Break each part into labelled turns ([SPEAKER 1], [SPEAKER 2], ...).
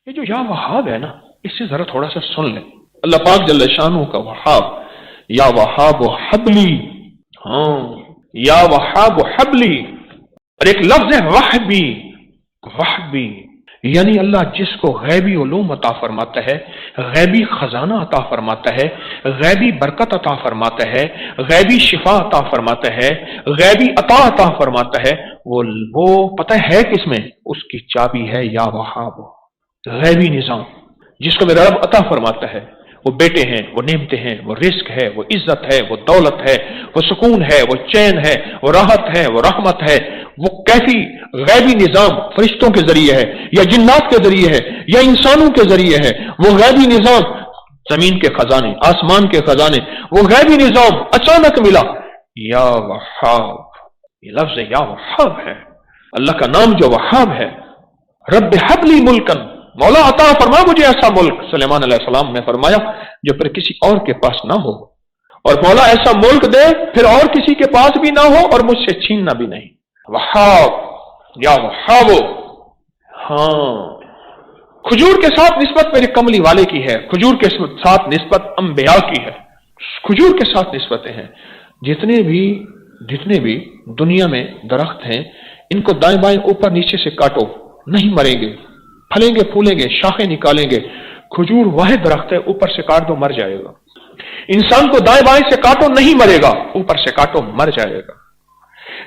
[SPEAKER 1] یہ جو یا وہاب ہے نا، اس سے ذرا تھوڑا سا سن لیں. اللہ پاک جل شانہ کا وہاب، یا وہاب حبلی، ہاں یا وہاب حبلی. اور ایک لفظ ہے وہبی. وہبی یعنی اللہ جس کو غیبی علوم عطا فرماتا ہے، غیبی خزانہ عطا فرماتا ہے، غیبی برکت عطا فرماتا ہے، غیبی شفا عطا فرماتا ہے، غیبی عطا فرماتا ہے، وہ پتہ ہے کس میں؟ اس کی چابی ہے یا وہاب. غیبی نظام جس کو میرا رب عطا فرماتا ہے، وہ بیٹے ہیں، وہ نعمتیں ہیں، وہ رزق ہے، وہ عزت ہے، وہ دولت ہے، وہ سکون ہے، وہ چین ہے، وہ راحت ہے، وہ رحمت ہے. وہ کیفی غیبی نظام فرشتوں کے ذریعے ہے یا جنات کے ذریعے ہے یا انسانوں کے ذریعے ہے. وہ غیبی نظام، زمین کے خزانے، آسمان کے خزانے، وہ غیبی نظام اچانک ملا. یا وہاب، یہ لفظ یا وہاب ہے. اللہ کا نام جو وہاب ہے. رب حبلی ملکن، مولا عطا فرما مجھے ایسا ملک. سلیمان علیہ السلام نے فرمایا جو پھر کسی اور کے پاس نہ ہو، اور مولا ایسا ملک دے پھر اور کسی کے پاس بھی نہ ہو اور مجھ سے چھیننا بھی نہیں. وہاب یا وہاب. ہاں، کھجور کے ساتھ نسبت میرے کملی والے کی ہے، کھجور کے ساتھ نسبت انبیاء کی ہے، کھجور کے ساتھ نسبتیں ہیں. جتنے بھی دنیا میں درخت ہیں، ان کو دائیں بائیں اوپر نیچے سے کاٹو، نہیں مریں گے، پھلیں گے پھولیں گے، شاخیں نکالیں گے. کھجور واحد درخت ہے، اوپر سے کاٹ دو مر جائے گا. انسان کو دائیں بائیں سے کاٹو نہیں مرے گا، اوپر سے کاٹو مر جائے گا.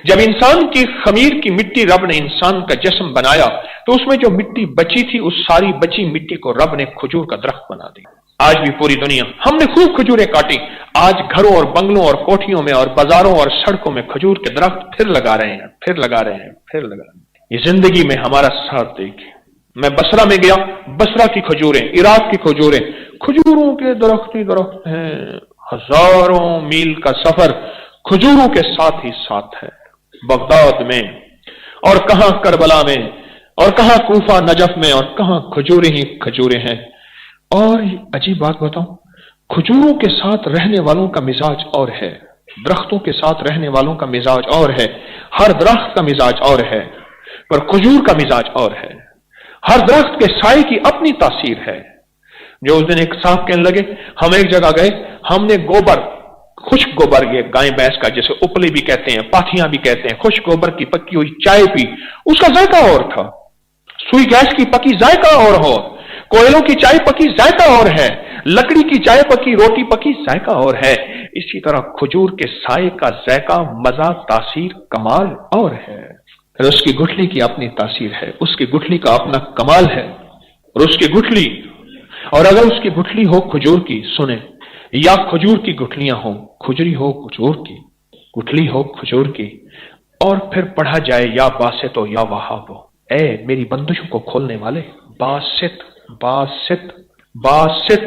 [SPEAKER 1] جب انسان کی خمیر کی مٹی رب نے انسان کا جسم بنایا تو اس میں جو مٹی بچی تھی، اس ساری بچی مٹی کو رب نے کھجور کا درخت بنا دی. آج بھی پوری دنیا ہم نے خوب کھجوریں کاٹی. آج گھروں اور بنگلوں اور کوٹھیوں میں اور بازاروں اور سڑکوں میں کھجور کے درخت پھر لگا رہے ہیں. یہ زندگی میں ہمارا ساتھ دیکھیں. میں بصرہ میں گیا، بصرہ کی کھجوریں، عراق کی کھجوریں، کھجوروں کے درخت ہی درخت ہیں. ہزاروں میل کا سفر کھجوروں کے ساتھ ہی ساتھ ہے. بغداد میں اور کہاں کربلا میں اور کہاں کوفہ نجف میں اور کہاں کھجوریں ہی کھجوریں ہیں. اور عجیب بات بتاؤں، کھجوروں کے ساتھ رہنے والوں کا مزاج اور ہے، درختوں کے ساتھ رہنے والوں کا مزاج اور ہے. ہر درخت کا مزاج اور ہے، پر کھجور کا مزاج اور ہے. ہر درخت کے سائے کی اپنی تاثیر ہے. جو اس دن ایک صاحب کہنے لگے، ہم ایک جگہ گئے، ہم نے گوبر، خشک گوبر، یہ گائے بھینس کا جسے اپلے بھی کہتے ہیں، پاتھیاں بھی کہتے ہیں، خشک گوبر کی پکی ہوئی چائے پی. اس کا ذائقہ اور تھا. سوئی گیس کی پکی ذائقہ اور ہو، کوئلوں کی چائے پکی ذائقہ اور ہے، لکڑی کی چائے پکی، روٹی پکی ذائقہ اور ہے. اسی طرح کھجور کے سائے کا ذائقہ، مزہ، تاثیر، کمال اور ہے. پھر اس کی گٹھلی کی اپنی تاثیر ہے، اس کی گٹھلی کا اپنا کمال ہے. اور اس کی گٹھلی، اور اگر اس کی گٹھلی ہو کھجور کی، سنیں، یا کھجور کی گٹھلیاں ہوں، کھجری ہو کھجور کی، گٹھلی ہو کھجور کی، اور پھر پڑھا جائے یا باسط ہو یا وہاب ہو. اے میری بندشوں کو کھولنے والے، باسط باسط باسط.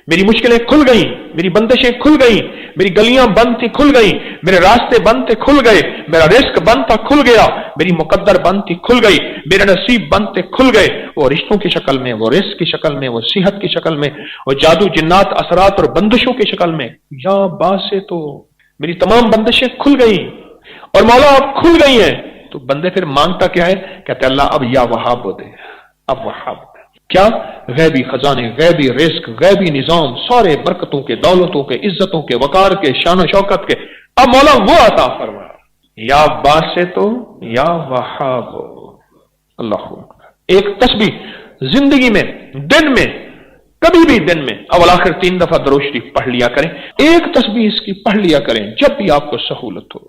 [SPEAKER 1] میری مشکلیں کھل گئیں، میری بندشیں کھل گئیں، میری گلیاں بند تھی کھل گئیں، میرے راستے بند تھے کھل گئے، میرا رزق بند تھا کھل گیا، میری مقدر بند تھی کھل گئی، میرے نصیب بند تھے کھل گئے. وہ رشتوں کی شکل میں، وہ رزق کی شکل میں، وہ صحت کی شکل میں، وہ جادو جنات اثرات اور بندشوں کی شکل میں. یا باسط تو میری تمام بندشیں کھل گئیں اور مولا اب کھل گئی ہیں. تو بندے پھر مانگتا کیا ہے؟ کہتے اللہ اب یا وہاب دے، اب وہاب دے. کیا؟ غیبی خزانے، غیبی رزق، غیبی نظام، سارے برکتوں کے، دولتوں کے، عزتوں کے، وقار کے، شان و شوکت کے اب مولا وہ عطا فرما. یا باسط یا وہاب. اللہ اکبر. ایک تسبیح زندگی میں، دن میں، کبھی بھی دن میں اول آخر 3 دفعہ درود شریف پڑھ لیا کریں. ایک تسبیح اس کی پڑھ لیا کریں جب بھی آپ کو سہولت ہو.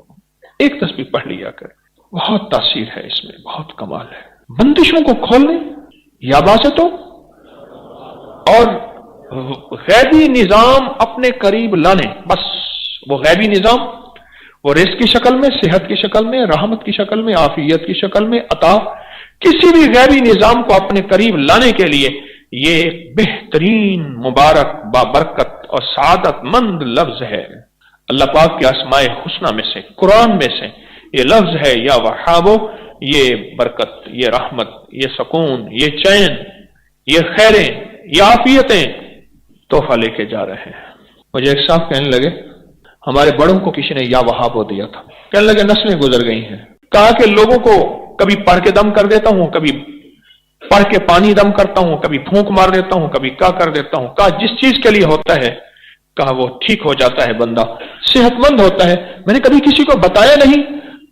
[SPEAKER 1] ایک تسبیح پڑھ لیا کریں. بہت تاثیر ہے اس میں، بہت کمال ہے. بندشوں کو کھولنے یا باسط ہو، اور غیبی نظام اپنے قریب لانے. بس وہ غیبی نظام، وہ رزق کی شکل میں، صحت کی شکل میں، رحمت کی شکل میں، عافیت کی شکل میں، عطا، کسی بھی غیبی نظام کو اپنے قریب لانے کے لیے یہ ایک بہترین، مبارک، بابرکت اور سعادت مند لفظ ہے. اللہ پاک کے اسماء حسنہ میں سے، قرآن میں سے یہ لفظ ہے یا وہابو. یہ برکت، یہ رحمت، یہ سکون، یہ چین، یہ خیریں، یہ عافیتیں تحفہ لے کے جا رہے ہیں. مجھے ایک صاحب کہنے لگے ہمارے بڑوں کو کسی نے یا وہابو دیا تھا. کہنے لگے نسلیں گزر گئی ہیں. کہا کہ لوگوں کو کبھی پڑھ کے دم کر دیتا ہوں، کبھی पढ़ के पानी दम करता हूं, कभी फूंक मार देता हूं, कभी क्या कर देता हूं। कहा जिस चीज के लिए होता है, कहा वो ठीक हो जाता है, बंदा सेहतमंद होता है। मैंने कभी किसी को बताया नहीं।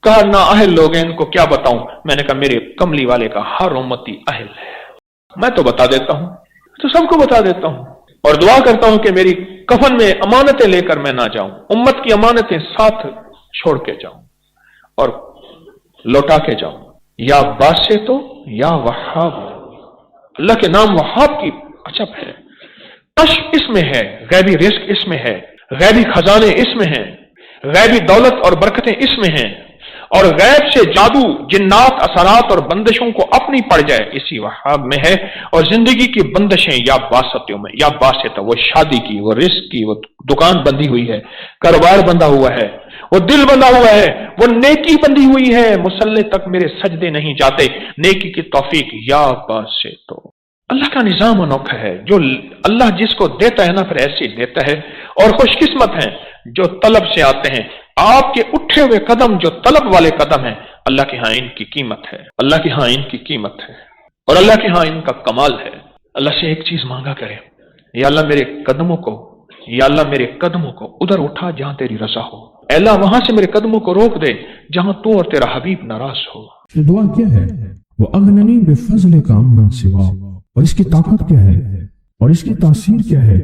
[SPEAKER 1] कहा ना अहल लोग हैं, इनको क्या बताऊं। मैंने कहा मेरे कमली वाले का हर उम्मती अहल है, मैं तो बता देता हूं, तो सबको बता देता हूं। और दुआ करता हूं कि मेरी कफन में अमानतें लेकर मैं ना जाऊं, उम्मत की अमानतें साथ छोड़ के जाऊं और लौटा के जाऊं। या बासितो या वहाब, अल्लाह के नाम वहाब की अजब है। कश्फ इसमें है, गैबी रिस्क इसमें है, गैबी खजाने इसमें हैं, गैबी दौलत और बरकतें इसमें हैं, और गैब से जादू, जिन्नात, असरात और बंदिशों को अपनी पड़ जाए इसी वहाब में है। और जिंदगी की बंदिशें या बासतियों में, या बासत वो शादी की, वो रिस्क की, वो दुकान बंधी हुई है, कारोबार बंधा हुआ है, वो दिल बंधा हुआ है, वो नेकी बंधी हुई है, मुसल्ले तक मेरे सजदे नहीं जाते, नेकी की तौफीक या बासतो। अल्लाह का निजाम अनोखा है, जो अल्लाह जिसको देता है ना फिर ऐसे ही देता है। और खुशकिस्मत हैं जो तलब से आते हैं। आपके उठे हुए कदम जो तलब वाले कदम हैं, अल्लाह के यहां इनकी कीमत है, अल्लाह के यहां इनकी कीमत है, और अल्लाह के यहां इनका कमाल है। अल्लाह से एक चीज मांगा करें, या अल्लाह मेरे कदमों को, या अल्लाह मेरे कदमों को उधर उठा जहां तेरी रजा हो। अल्लाह वहां से मेरे कदमों को रोक दे जहां तू और तेरा हबीब नाराज हो।
[SPEAKER 2] दुआ क्या है? वो अगननी बेफज़ल का अम्मन सिवा, और इसकी ताकत क्या है और इसकी तासीर क्या है?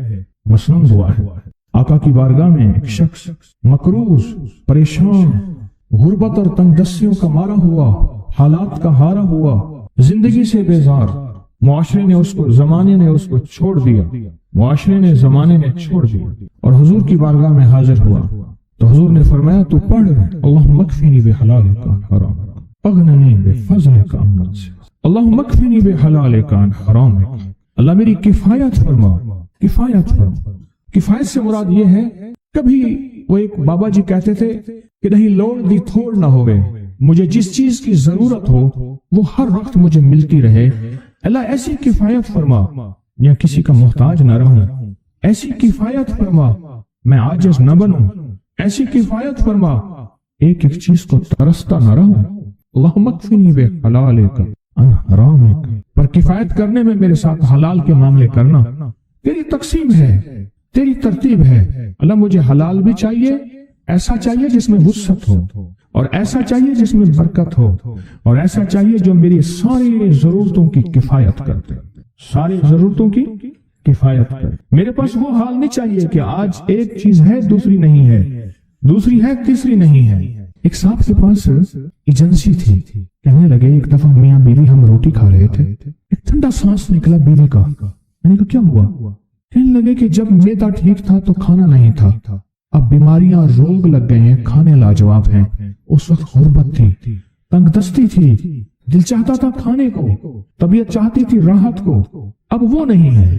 [SPEAKER 2] मसलन दुआ है। आका की बारगाह में एक शख्स मकरूज, परेशान, गुर्बत और तंगदस्तियों का मारा हुआ, हालात का हारा हुआ, जिंदगी से बेजार, मुआशरे ने उसको, जमाने ने उसको छोड़ दिया, मुआशरे ने, जमाने ने छोड़ दिया, और हुजूर की बारगाह में हाजिर हुआ। तो हुजूर ने फरमाया तू पढ़, अल्लाहुम्मा मकफिनी बिहलालिका अन हराम, अगननी बिफज़लिका अम्मन सिवा, अल्लाहुम्मा मकफिनी बिहलालिका अन हराम। अल्लाह मेरी किफायत फरमा, किफायत फरमा। किफायत से मुराद ये है, कभी वो एक बाबा जी कहते थे कि नहीं लोड़ दी थोड़ ना होवे, मुझे जिस चीज की जरूरत हो वो हर वक्त मुझे मिलती रहे। अल्लाह ऐसी किफायत फरमा, या किसी का मोहताज न रहूं, ऐसी किफायत फरमा, मैं आजिज न बनूं, ऐसी किफायत फरमा, एक एक चीज को तरसता न रहूं। अल्लाहुम्मा मकफिनी बिहलालिका अन हरामिक, पर किफायत करने में मेरे साथ हलाल के मामले करना तेरी तकसीम है, तेरी तरतीब है। अल्लाह मुझे हलाल भी चाहिए, ऐसा चाहिए जिसमें वुसअत हो, और ऐसा चाहिए जिसमें बरकत हो, और ऐसा चाहिए जो मेरी सारी जरूरतों की किफायत कर दे, सारी जरूरतों की किफायत कर। मेरे पास वो हाल नहीं चाहिए कि आज एक चीज है दूसरी नहीं है, दूसरी है तीसरी नहीं है। एक साहब के पास एजेंसी थी, कहने लगे एक दफा मियाँ बीवी हम रोटी खा रहे थे, एक ठंडा सांस निकला बीवी का। मैंने कहा क्या हुआ? कहने लगे कि जब मेदा ठीक था तो खाना नहीं था, अब बीमारियां रोग लग गए हैं, खाने लाजवाब हैं। उस वक्त गुर्बत थी, तंगदस्ती थी, दिल चाहता था खाने को, तबीयत चाहती थी राहत को, अब वो नहीं है।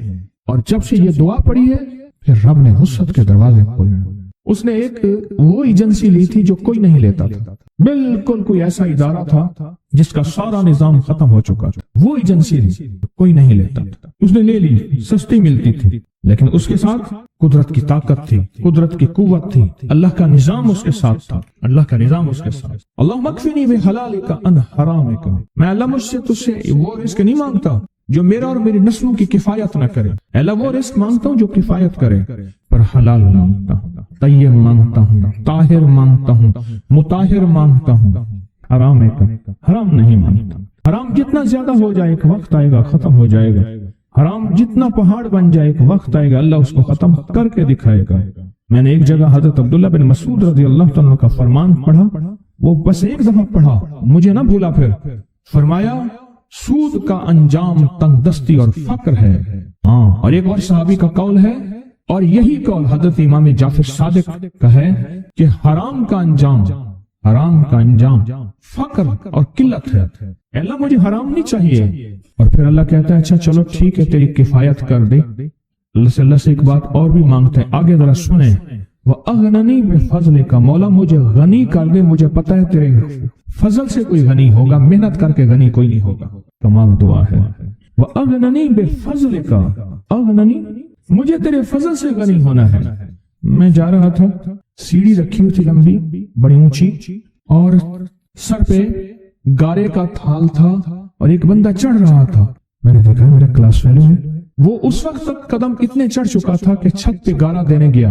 [SPEAKER 2] और जब से ये दुआ पड़ी है फिर रब ने वुसअत के दरवाजे खोले। उसने एक वो एजेंसी ली थी जो कोई नहीं लेता था, बिल्कुल कोई ऐसा इदारा था जिसका सारा निजाम खत्म हो चुका, वो एजेंसी ली, कोई नहीं लेता था। उसने ले ली, सस्ती मिलती थी, लेकिन उसके साथ कुदरत की ताकत थी, कुदरत की कुव्वत थी, अल्लाह का निजाम उसके साथ था, अल्लाह का निजाम उसके साथ। अल्लाहुम्मा मकफिनी बिहलालिका अन हरामिका, मैं अल्लाह मुझसे तुझसे वो रिस्क नहीं मांगता जो मेरा और मेरी नस्लों की किफायत न करे। अल्लाह वो रिस्क मांगता हूँ जो किफायत करे, पर हलाल मांगता हूँ, तय्यब मांगता हूँ, ताहिर मांगता हूँ, मुताहिर मांगता हूँ, हराम नहीं मांगता। हराम जितना ज्यादा हो जाए एक वक्त आएगा खत्म हो जाएगा, हराम जितना पहाड़ बन जाए एक वक्त आएगा अल्लाह उसको खत्म करके दिखाएगा। मैंने एक जगह हजरत अब्दुल्लाह बिन मसूद रज़ी अल्लाह तआला का फरमान पढ़ा, वो बस एक दफा पढ़ा, मुझे ना भूला। फिर फरमाया सूद का अंजाम तंगदस्ती और फक्र है। हाँ, और एक और सहाबी का कौल है, और यही कौल हजरत इमाम जाफर सादिक का है कि हराम का अंजाम फक्र और किल्लत है। अल्लाह मुझे हराम नहीं चाहिए। और फिर अल्लाह कहता है अच्छा चलो ठीक है तेरी किफायत कर दे। अल्लाह से एक बात और भी मांगते हैं, आगे जरा सुने। वह अगननी बिफज़लिका, मौला मुझे गनी कर दे, मुझे पता है तेरे फजल से कोई गनी होगा, मेहनत करके गनी कोई नहीं होगा। कमाल दुआ है। वह अगननी बिफज़लिका, अगननी मुझे तेरे फजल से गनी होना है। मैं जा रहा था, सीढ़ी रखी हुई थी लंबी बड़ी ऊंची, और सर पे गारे का थाल था और एक बंदा चढ़ रहा था। मैंने देखा मेरा क्लास फेलो है। वो उस वक्त तक कदम इतने चढ़ चुका था कि छत पे गारा देने गया।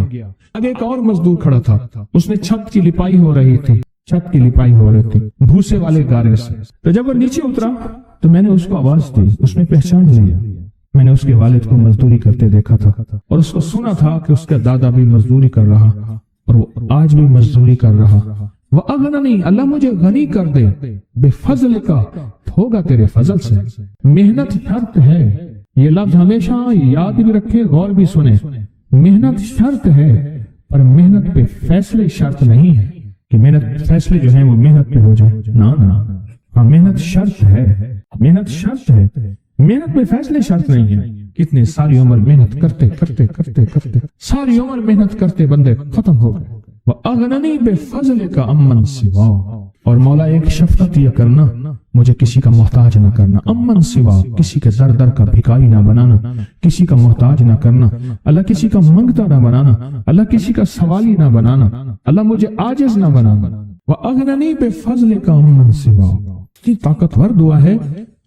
[SPEAKER 2] आगे एक और मजदूर खड़ा था, उसने छत की लिपाई हो रही थी, छत की लिपाई हो रही थी भूसे वाले गारे से। तो जब वो नीचे उतरा तो मैंने उसको आवाज दी, उसने पहचान लिया। मैंने उसके वालिद को मजदूरी करते देखा था और उसको सुना था कि उसका दादा भी मजदूरी कर रहा और वो आज भी मजदूरी कर रहा। वह अगननी, अल्लाह मुझे गनी कर दे, बेफजल का, होगा तेरे फजल से। मेहनत शर्त है, ये लफ्ज हमेशा याद भी रखे, गौर भी सुने। मेहनत शर्त है पर मेहनत पे फैसले शर्त नहीं है कि मेहनत फैसले जो है वो मेहनत पे हो जाए। ना ना, हाँ मेहनत शर्त है, मेहनत शर्त है, मेहनत पे फैसले शर्त नहीं है। कितने सारी उम्र मेहनत करते करते करते करते सारी उम्र मेहनत करते बंदे खत्म हो गए। वह अगननी बेफजल का अमन सिवा, और मौला एक शफकत यह करना, मुझे किसी का मोहताज न करना। अमन सिवा, किसी के दर दर का भिखारी ना बनाना, किसी का मोहताज ना करना। अल्लाह किसी का मंगता ना बनाना, अल्लाह किसी का सवाली ना बनाना, अल्लाह मुझे आजिज ना बनाना। वह अगननी बेफजल का अमन सिवा, की ताकतवर दुआ है।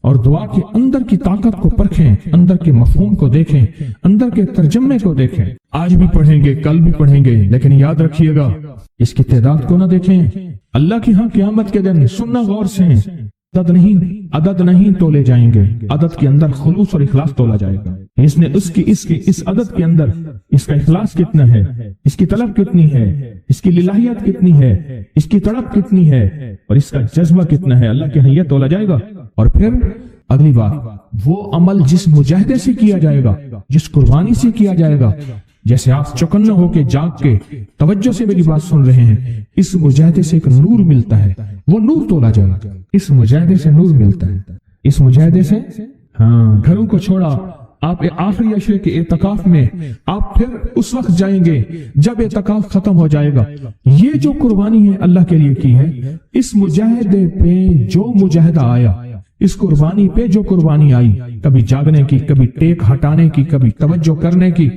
[SPEAKER 2] और दुआ के अंदर की ताकत को परखें, अंदर के मफहूम को देखें, अंदर के तर्जमे को देखें। आज भी पढ़ेंगे, कल भी पढ़ेंगे, लेकिन याद रखिएगा इसकी तादाद को ना देखें। अल्लाह की यहाँ क़यामत के दिन सुनना गौर से, अदद नहीं तोले जाएंगे, अदद के अंदर खुलूस और इखलास तोला जाएगा। इसने उसकी इस अदद के अंदर इसका इखलास कितना है, इसकी तलब कितनी है, इसकी लिलाहियत कितनी है, इसकी तड़प कितनी है और इसका जज्बा कितना है, अल्लाह के यहाँ यह तोला जाएगा। और फिर अगली बात, वो अमल जिस मुजाहिदे से किया जाएगा, जिस कुर्बानी से किया जाएगा, जैसे आप चौकन्ना होके जाग के तवज्जो से मेरी बात सुन रहे हैं, इस मुजाहिदे से एक नूर मिलता है, वो नूर तोला जाएगा। इस मुजाहिदे से नूर मिलता है, इस मुजाहिदे से। हाँ, घरों को छोड़ा, आप आखिरी अशरे के एतकाफ में आप फिर उस वक्त जाएंगे जब एतकाफ खत्म हो जाएगा। ये जो कुर्बानी है अल्लाह के लिए की है, इस मुजाहिदे पे जो मुजाहिदा आया, इस कुर्बानी पे जो कुर्बानी आई, कभी जागने की, कभी टेक हटाने की, कभी तवज्जो करने की,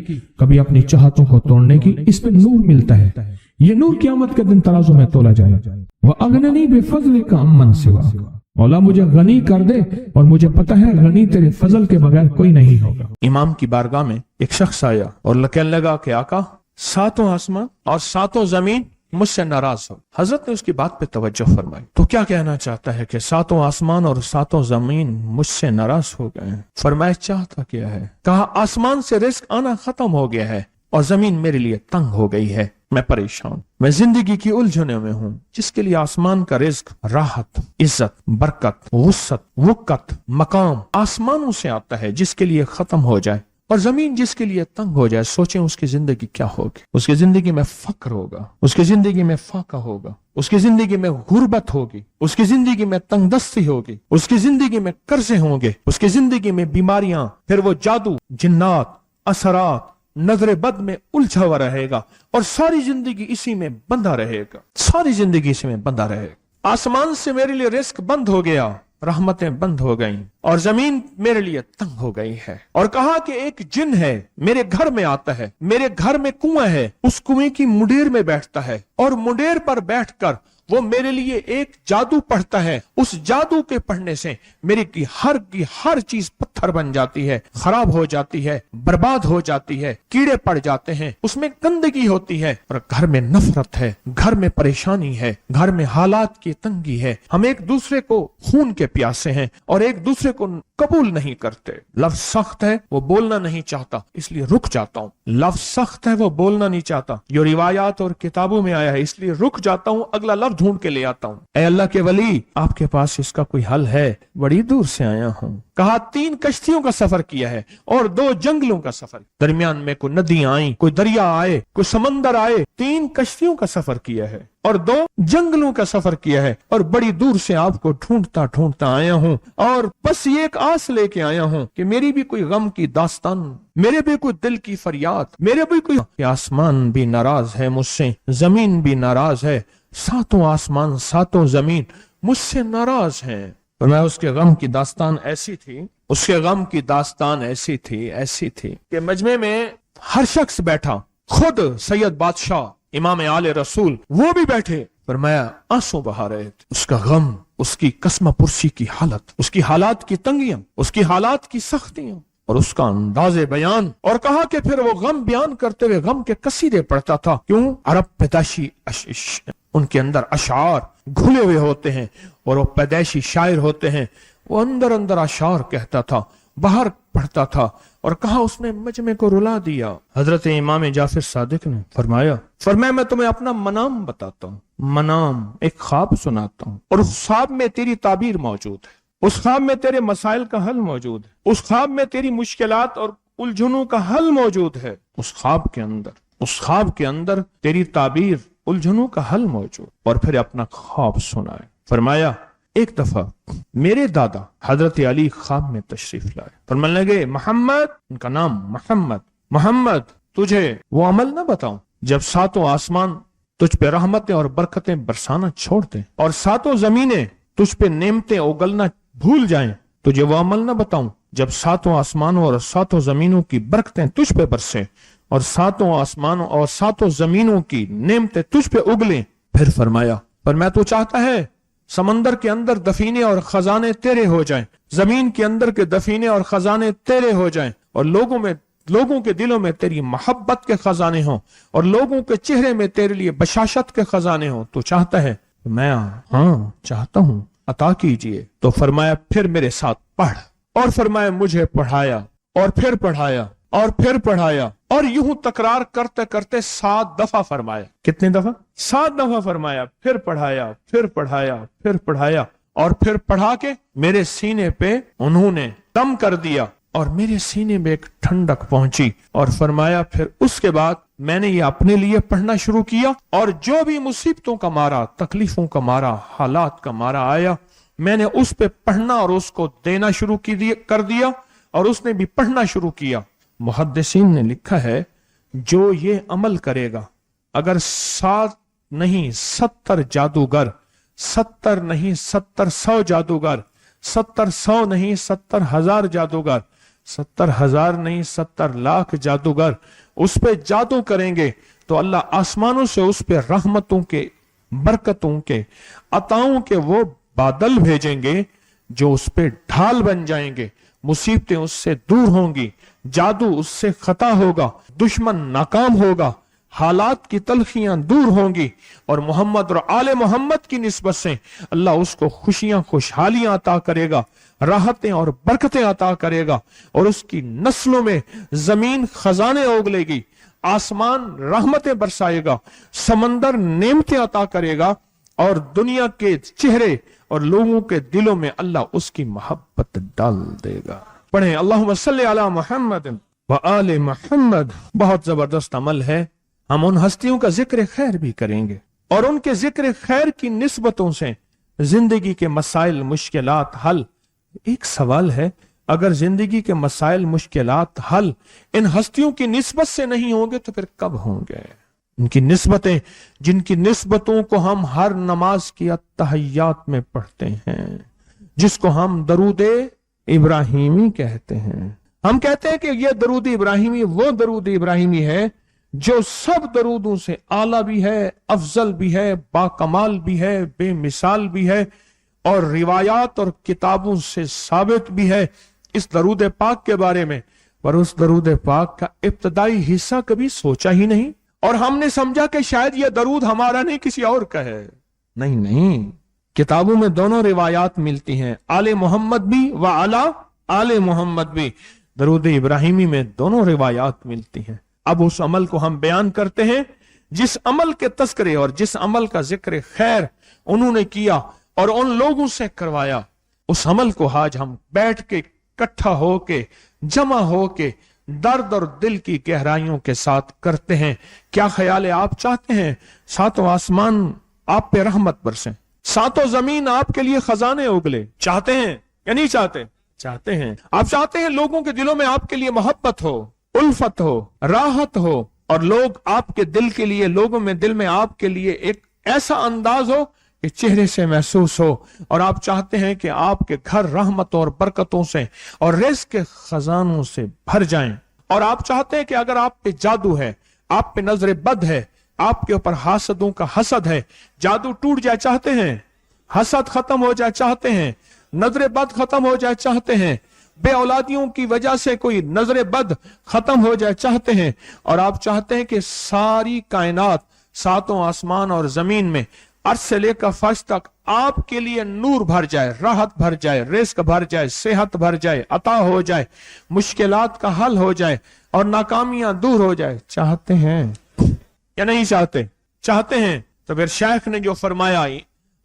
[SPEAKER 2] कभी अपनी चाहतों को तोड़ने की, इस पे नूर मिलता है। ये नूर क़यामत के दिन तराजू में तोला जाएगा। वह अगननी बेफजल का अमन सिवा, मौला मुझे गनी कर दे और मुझे पता है गनी तेरे फजल के बगैर कोई नहीं होगा।
[SPEAKER 1] इमाम की बारगाह में एक शख्स आया और कहने लगा कि आका, सातों आसमान और सातों जमीन मुझसे नाराज हो। हजरत ने उसकी बात पे तवज्जो फरमाई। तो क्या कहना चाहता है कि सातों आसमान और सातों जमीन मुझसे नाराज हो गए हैं? फरमाया चाहता क्या है? कहा आसमान से रिस्क आना खत्म हो गया है और जमीन मेरे लिए तंग हो गई है, मैं परेशान, मैं जिंदगी की उलझने में हूँ। जिसके लिए आसमान का रिस्क, राहत, इज्जत, बरकत, वुसअत, वक़्त, मकाम आसमानों से आता है, जिसके लिए खत्म हो जाए, और जमीन जिसके लिए तंग हो जाए, सोचें उसकी जिंदगी क्या होगी। उसकी जिंदगी में फक्र होगा, उसकी जिंदगी में फाका होगा, उसकी जिंदगी में गुर्बत होगी, उसकी जिंदगी में तंगदस्ती होगी, उसकी जिंदगी में कर्जे होंगे, उसकी जिंदगी में बीमारियां, फिर वो जादू, जिन्नात, असरात, नजर बद में उलझा हुआ रहेगा और सारी जिंदगी इसी में बंधा रहेगा, सारी जिंदगी इसी में बंधा रहेगा। आसमान से मेरे लिए रिस्क बंद हो गया, रहमतें बंद हो गईं और जमीन मेरे लिए तंग हो गई है। और कहा कि एक जिन है, मेरे घर में आता है, मेरे घर में कुआं है, उस कुएं की मुंडेर में बैठता है और मुंडेर पर बैठकर वो मेरे लिए एक जादू पढ़ता है। उस जादू के पढ़ने से मेरी की हर चीज पत्थर बन जाती है, खराब हो जाती है, बर्बाद हो जाती है, कीड़े पड़ जाते हैं, उसमें गंदगी होती है और घर में नफरत है, घर में परेशानी है, घर में हालात की तंगी है। हम एक दूसरे को खून के प्यासे हैं और एक दूसरे को कबूल नहीं करते। लफ्ज सख्त है, वो बोलना नहीं चाहता, इसलिए रुक जाता हूँ। लफ्ज सख्त है, वो बोलना नहीं चाहता, जो रिवायात और किताबों में आया है, इसलिए रुक जाता हूँ, अगला लफ्ज ढूंढ के ले आता हूँ। ऐ अल्लाह के वली, आपके पास इसका कोई हल है? बड़ी दूर से आया हूँ। कहा 3 कश्तियों का सफर किया है और 2 जंगलों का सफर, दरमियान में कोई नदियां आई, कोई दरिया आए, कोई समंदर आए। 3 कश्तियों का सफर किया है और 2 जंगलों का सफर किया है और बड़ी दूर से आपको ढूंढता ढूंढता आया हूँ और बस ये एक आस लेके आया हूँ कि मेरी भी कोई गम की दास्तान, मेरे भी कोई दिल की फरियाद, मेरे भी कोई। आसमान भी नाराज है मुझसे, जमीन भी नाराज है, सातों आसमान सातों जमीन मुझसे नाराज हैं। और मैं उसके गम की दास्तान ऐसी थी, उसके गम की दास्तान ऐसी थी कि मजमे में हर शख्स बैठा, खुद सैयद बादशाह इमाम आले रसूल वो भी बैठे,
[SPEAKER 3] فرمایا آنسو بہا رہے تھے. اس کا غم، اس کی قسمہ پرسی کی حالت، اس کی حالات کی تنگیاں، اس کی حالات کی سختیاں اور اس کا انداز بیان. اور کہا کہ پھر وہ غم بیان کرتے ہوئے غم کے قصیدے پڑھتا تھا. کیوں؟ عرب پیدائشی ان کے اندر اشعار گھلے ہوئے ہوتے ہیں اور وہ پیدائشی شاعر ہوتے ہیں. وہ اندر اندر اشعار کہتا تھا، باہر پڑھتا تھا. اور کہا اس نے مجمع کو رلا دیا. حضرت امام جعفر صادق نے فرمایا میں تمہیں اپنا منام بتاتا ہوں، منام ایک خواب سناتا ہوں، اور اس خواب میں تیری تعبیر موجود ہے، اس خواب میں تیرے مسائل کا حل موجود ہے، اس خواب میں تیری مشکلات اور الجھنوں کا حل موجود ہے. اس خواب کے اندر تیری تعبیر، الجھنوں کا حل موجود. اور پھر اپنا خواب سنائے. فرمایا ایک دفعہ میرے دادا حضرت علی خواب میں تشریف لائے. فرمانے لگے محمد، ان کا نام محمد تجھے وہ عمل نہ بتاؤں جب ساتوں آسمان تجھ پہ رحمتیں اور برکتیں برسانا چھوڑ دیں اور ساتوں زمینیں تجھ پہ نعمتیں اگلنا بھول جائیں. تجھے وہ عمل نہ بتاؤں جب ساتوں آسمانوں اور ساتوں زمینوں کی برکتیں تجھ پہ برسیں اور ساتوں آسمانوں اور ساتوں زمینوں کی نعمتیں تجھ پہ اگلیں. پھر فرمایا تو چاہتا ہے سمندر کے اندر دفینے اور خزانے تیرے ہو جائیں، زمین کے اندر کے دفینے اور خزانے تیرے ہو جائیں، اور لوگوں کے دلوں میں تیری محبت کے خزانے ہوں، اور لوگوں کے چہرے میں تیرے لیے بشاشت کے خزانے ہوں. تو چاہتا ہے؟ میں ہاں چاہتا ہوں، عطا کیجئے. تو فرمایا پھر میرے ساتھ پڑھ. اور فرمایا مجھے پڑھایا اور پھر پڑھایا اور پھر پڑھایا، اور یوں تکرار کرتے کرتے 7 دفعہ فرمایا. کتنے دفعہ؟ 7 دفعہ فرمایا. پھر پڑھایا، پھر پڑھایا، پھر پڑھایا، اور پھر پڑھا کے میرے سینے پہ انہوں نے دم کر دیا اور میرے سینے میں ایک ٹھنڈک پہنچی. اور فرمایا پھر اس کے بعد میں نے یہ اپنے لیے پڑھنا شروع کیا، اور جو بھی مصیبتوں کا مارا، تکلیفوں کا مارا، حالات کا مارا آیا، میں نے اس پہ پڑھنا اور اس کو دینا شروع کر دیا، اور اس نے بھی پڑھنا شروع کیا. محدثین نے لکھا ہے جو یہ عمل کرے گا، اگر 7 نہیں 70 جادوگر، 70 نہیں 100 جادوگر، 100 نہیں 70,000 جادوگر، 70,000 نہیں 70 لاکھ جادوگر اس پہ جادو کریں گے تو اللہ آسمانوں سے اس پہ رحمتوں کے، برکتوں کے، عطاؤں کے وہ بادل بھیجیں گے جو اس پہ ڈھال بن جائیں گے. مصیبتیں اس سے دور ہوں گی، جادو اس سے خطا ہوگا، دشمن ناکام ہوگا، حالات کی تلخیاں دور ہوں گی، اور محمد اور آل محمد کی نسبت سے اللہ اس کو خوشیاں، خوشحالیاں عطا کرے گا، راحتیں اور برکتیں عطا کرے گا، اور اس کی نسلوں میں زمین خزانے اگلے گی، آسمان رحمتیں برسائے گا، سمندر نعمتیں عطا کرے گا، اور دنیا کے چہرے اور لوگوں کے دلوں میں اللہ اس کی محبت ڈال دے گا. پڑھیں اللہم صلی علی محمد وآل محمد. بہت زبردست عمل ہے. ہم ان ہستیوں کا ذکر خیر بھی کریں گے اور ان کے ذکر خیر کی نسبتوں سے زندگی کے مسائل، مشکلات حل. ایک سوال ہے، اگر زندگی کے مسائل، مشکلات حل ان ہستیوں کی نسبت سے نہیں ہوں گے تو پھر کب ہوں گے؟ ان کی نسبتیں، جن کی نسبتوں کو ہم ہر نماز کی التحیات میں پڑھتے ہیں، جس کو ہم درود ابراہیمی کہتے ہیں. ہم کہتے ہیں کہ یہ درود ابراہیمی وہ درود ابراہیمی ہے جو سب درودوں سے اعلیٰ بھی ہے، افضل بھی ہے، باکمال بھی ہے، بے مثال بھی ہے، اور روایات اور کتابوں سے ثابت بھی ہے اس درود پاک کے بارے میں. پر اس درود پاک کا ابتدائی حصہ کبھی سوچا ہی نہیں، اور ہم نے سمجھا کہ شاید یہ درود ہمارا نہیں، کسی اور کا ہے. نہیں، کتابوں میں دونوں روایات ملتی ہیں، آل محمد بھی و علی آل محمد بھی. درود ابراہیمی میں دونوں روایات ملتی ہیں. اب اس عمل کو ہم بیان کرتے ہیں جس عمل کے تذکرے اور جس عمل کا ذکر خیر انہوں نے کیا اور ان لوگوں سے کروایا. اس عمل کو آج ہم بیٹھ کے اکٹھا ہو کے، جمع ہو کے، درد اور دل کی گہرائیوں کے ساتھ کرتے ہیں. کیا خیال ہے؟ آپ چاہتے ہیں ساتوں آسمان آپ پہ رحمت برسیں، ساتوں زمین آپ کے لیے خزانے اگلے؟ چاہتے ہیں یا نہیں چاہتے؟ چاہتے ہیں. آپ چاہتے ہیں لوگوں کے دلوں میں آپ کے لیے محبت ہو، الفت ہو، راحت ہو، اور لوگ آپ کے دل کے لیے، لوگوں میں دل میں آپ کے لیے ایک ایسا انداز ہو کہ چہرے سے محسوس ہو. اور آپ چاہتے ہیں کہ آپ کے گھر رحمتوں اور برکتوں سے اور رزق کے خزانوں سے بھر جائیں. اور آپ چاہتے ہیں کہ اگر آپ پہ جادو ہے، آپ پہ نظر بد ہے، आपके ऊपर हासदों का हसद है, जादू टूट जाए चाहते हैं, हसद खत्म हो जाए चाहते हैं, नजर बद खत्म हो जाए चाहते हैं, बे औलादियों की वजह से कोई नजर बद खत्म हो जाए चाहते हैं, और आप चाहते हैं कि सारी कायनात, सातों आसमान और जमीन में अर्श से लेकर फर्श तक आपके लिए नूर भर जाए, राहत भर जाए, रिस्क भर जाए, सेहत भर जाए, अता हो जाए, मुश्किलात का हल हो जाए और नाकामियां दूर हो जाए, चाहते हैं या नहीं चाहते? चाहते हैं। तो फिर शेख ने जो फरमाया,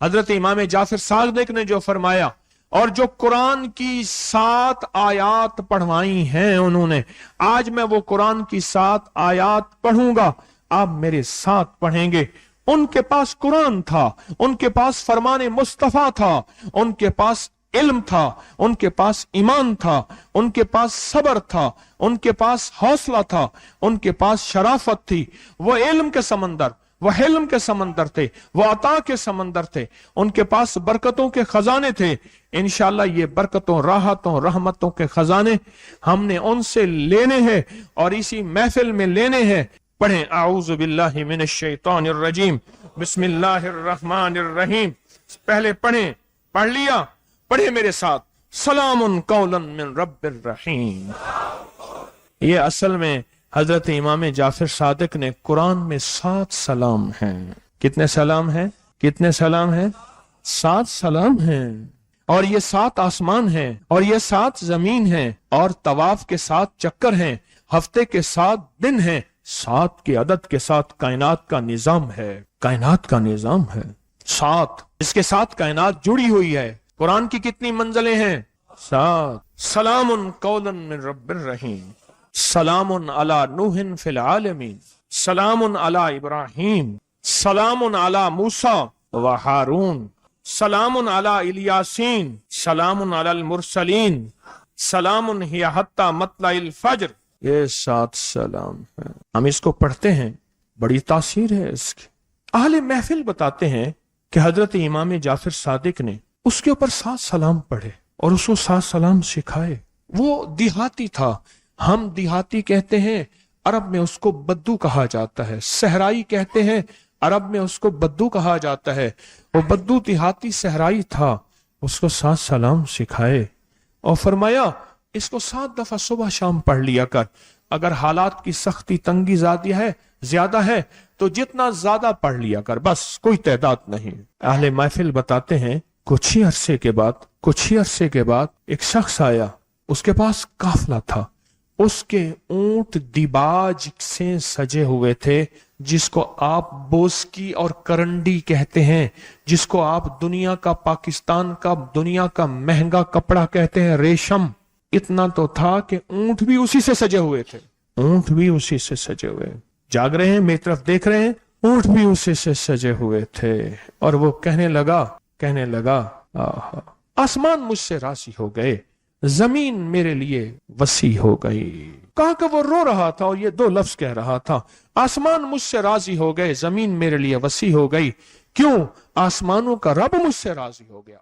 [SPEAKER 3] हजरत इमाम जाफर सादिक ने जो फरमाया, और जो कुरान की 7 आयात पढ़वाई हैं उन्होंने, आज मैं वो कुरान की 7 आयात पढ़ूंगा, आप मेरे साथ पढ़ेंगे। उनके पास कुरान था, उनके पास फरमाने मुस्तफा था, उनके पास इल्म था, उनके पास ईमान था, उनके पास सब्र था, उनके पास हौसला था, उनके पास शराफत थी। वो इल्म के समंदर, वो हिल्म के समंदर थे, वो अता के समंदर थे, उनके पास बरकतों के खजाने थे। इंशाअल्लाह ये बरकतों, राहतों, रहमतों के खजाने हमने उनसे लेने हैं और इसी महफिल में लेने हैं। पढ़ें आऊज़ु बिल्लाहि मिनश शैतानिर रजीम, बिस्मिल्लाहिर रहमानिर रहीम। पहले पढ़ें, पढ़ लिया, पढ़े मेरे साथ, सलामुन कौलन मिन रब्बिर रहीम। ये असल में हजरत इमाम जाफर सादिक ने कुरान में 7 सलाम हैं। कितने सलाम हैं? कितने सलाम हैं? 7 सलाम हैं। और ये 7 आसमान हैं, और ये 7 जमीन हैं, और तवाफ के 7 चक्कर हैं, हफ्ते के 7 दिन हैं, 7 के अदद के साथ कायनात का निजाम है। कायनात का निजाम है 7, इसके साथ कायनात जुड़ी हुई है। कुरान की कितनी मंजिलें हैं? 7। सलामुन कौलन मिन रब्बिर रहीम, सलामुन अला नूहिन फिल आलमीन, सलामुन अला इब्राहीम, सलामुन अला मूसा व हारून, सलामुन अला इलियासीन, सलामुन अलल मुरसलीन, सलामुन हिया हत्ता मतलाइल फज्र। ये 7 सलाम है। हम इसको पढ़ते हैं, बड़ी तासीर है इसकी। अहले महफिल बताते हैं कि हजरत इमाम जाफर सादिक ने उसके ऊपर 7 सलाम पढ़े और उसको 7 सलाम सिखाए। वो देहाती था, हम देहाती कहते हैं, अरब में उसको बद्दू कहा जाता है। सहराई कहते हैं, अरब में उसको बद्दू कहा जाता है। वो बद्दू देहाती सहराई था, उसको 7 सलाम सिखाए और फरमाया इसको 7 दफा सुबह शाम पढ़ लिया कर। अगर हालात की सख्ती तंगी ज्यादा है तो जितना ज्यादा पढ़ लिया कर, बस, कोई तादाद नहीं। अहले महफिल बताते हैं कुछ ही अरसे के बाद एक शख्स आया, उसके पास काफला था, उसके ऊंट दिबाज से सजे हुए थे, जिसको आप बोस्की और करंडी कहते हैं, जिसको आप दुनिया का, पाकिस्तान का दुनिया का महंगा कपड़ा कहते हैं, रेशम। इतना तो था कि ऊंट भी उसी से सजे हुए थे, ऊंट भी उसी से सजे हुए। जाग रहे हैं, मेरी तरफ देख रहे हैं, ऊंट भी उसी से सजे हुए थे। और वो कहने लगा आहा, आसमान मुझसे राजी हो गए, जमीन मेरे लिए वसी हो गई। कहा कि वो रो रहा था और ये 2 लफ्ज कह रहा था, आसमान मुझसे राजी हो गए, जमीन मेरे लिए वसी हो गई। क्यों? आसमानों का रब मुझसे राजी हो गया।